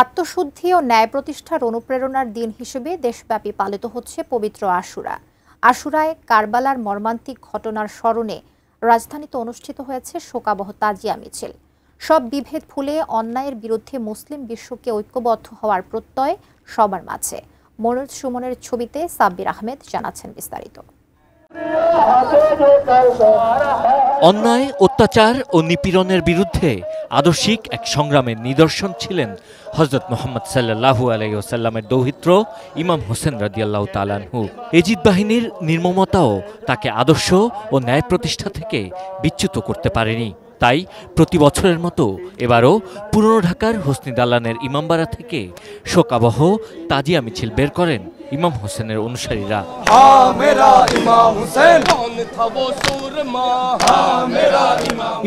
আত্মশুদ্ধি ও ন্যায় প্রতিষ্ঠার অনুপ্রেরণার দিন হিসেবে দেশব্যাপী পালিত হচ্ছে পবিত্র আশুরা। আশুরায় কারবালার মর্মান্তিক ঘটনার স্মরণে রাজধানীতে অনুষ্ঠিত হয়েছে শোকাবহ তাজিয়া মিছিল। সব বিভেদ ভুলে অন্যায়ের বিরুদ্ধে মুসলিম বিশ্বকে ঐক্যবদ্ধ হওয়ার প্রত্যয় সবার মাঝে। মনোজ সুমনের ছবিতে সাব্বির আহমেদ জানাচ্ছেন বিস্তারিত। অন্যায়, অত্যাচার ও নিপীড়নের বিরুদ্ধে আদর্শিক এক সংগ্রামের নিদর্শন ছিলেন হযরত মুহাম্মদ সাল্লাল্লাহু আলাইহি ওয়াসাল্লামের দৌহিত্র ইমাম হোসেন রাদিয়াল্লাহু তাআলা আনহু। এজিদ বাহিনীর নির্মমতাও তাকে আদর্শ ও ন্যায় প্রতিষ্ঠা থেকে বিচ্যুত করতে পারেনি। তাই প্রতি বছরের মতো এবারও পুরনো ঢাকার হোসনি দালানের ইমামবাড়া থেকে শোকাবহ তাজিয়া মিছিল বের করেন ইমাম হোসেনের অনুসারীরা।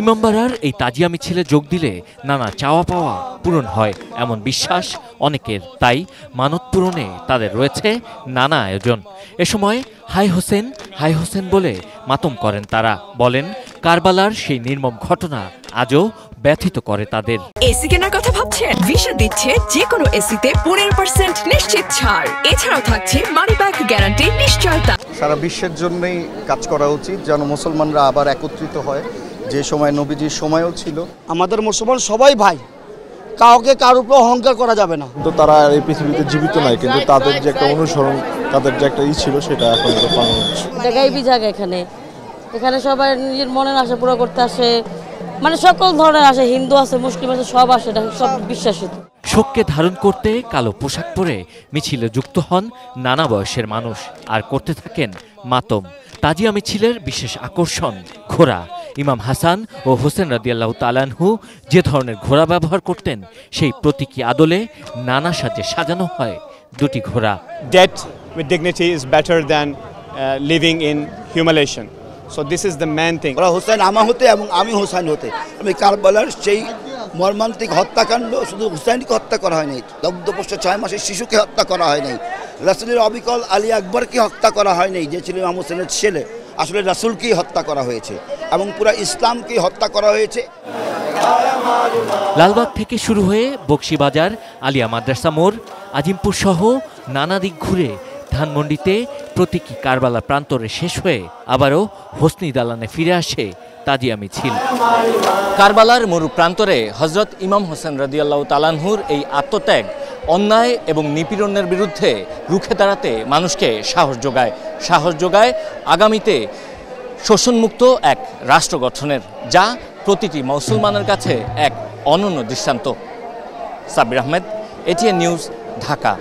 ইমামবাড়ার এই তাজিয়া মিছিলে যোগ দিলে নানা চাওয়া পাওয়া পূরণ হয় এমন বিশ্বাস অনেকের। তাই মানত পূরণে তাদের রয়েছে নানা আয়োজন। এ সময় হাই হোসেন বলে মাতম করেন তারা। বলেন, কারবালার সেই নির্মম ঘটনা আজও ব্যথিত করে তাদের। এসি কেনার কথা ভাবছেন? ভিশা দিচ্ছে যে কোনো এসিতে 15% নিশ্চিত ছাড়। এছাড়াও থাকছে মানি ব্যাক গ্যারান্টি নিশ্চয়তা। সারা বিশ্বের জন্যই কাজ করা উচিত, যেন মুসলমানরা আবার একত্রিত হয়, যে সময় নবীজির সময়ও ছিল। আমাদের মুসলমান সবাই ভাই, কাউকে কার উপর অহংকার করা যাবে না। কিন্তু তারা এই পৃথিবীতে জীবিত নাই, কিন্তু তাদের যে একটা অনুসরণ, তাদের যে একটা ছিল, সেটা এখন পালন হচ্ছে। জায়গায় বিজায়গা এখানে সবাই নিজের মনের আশা পুরো করতে আসে, মানে সকল ধরনের আসে, হিন্দু আছে, মুসলিম আছে, সব আসে, সব বিশ্বাসিত। শোককে ধারণ করতে কালো পোশাক পরে মিছিলে যুক্ত হন নানা বয়সের মানুষ আর করতে থাকেন মাতম। তাজিয়া মিছিলের বিশেষ আকর্ষণ ঘোড়া। ইমাম হাসান ও হোসেন রাদিয়াল্লাহু তাআলা আনহু যে ধরনের ঘোড়া ব্যবহার করতেন, সেই প্রতীকী আদলে নানা সাজে সাজানো হয় দুটি ঘোড়া। Death with dignity is better than living in humiliation. So this is the main thing. ওরা হোসেন আমা হতে এবং আমি হোসেন হতে। আমি কারবালার সেই মর্মান্তিক হত্যাকাণ্ড শুধু হুসাইনকে হত্যা করা হয় নাই, দগ্ধপোষ্য 6 মাসের শিশুকে হত্যা করা হয় নাই, রাসূলের অবিকল আলী আকবরকে হত্যা করা হয় নাই, যে ছিল ইমাম হোসেনের ছেলে। আসলে রাসূলকেই হত্যা করা হয়েছে এবং পুরো ইসলামকে হত্যা করা হয়েছে। লালবাগ থেকে শুরু হয়ে বকশীবাজার, আলিয়া মাদ্রাসা মোড়, আজিমপুর সহ নানা দিক ঘুরে ধানমন্ডিতে প্রতীকী কারবালা প্রান্তরে শেষ হয়ে আবারও হোসনি দালানে ফিরে আসে তাজিয়া মিছিল। কারবালার মরু প্রান্তরে হযরত ইমাম হোসেন রাদিয়াল্লাহু তাআলা আনহুর এই আত্মত্যাগ অন্যায় এবং নিপীড়নের বিরুদ্ধে রুখে দাঁড়াতে মানুষকে সাহস যোগায় আগামীতে শোষণমুক্ত এক রাষ্ট্র গঠনের, যা প্রতিটি মুসলমানের কাছে এক অনন্য দৃষ্টান্ত। Sabbir Ahmed, ATN news, Dhaka.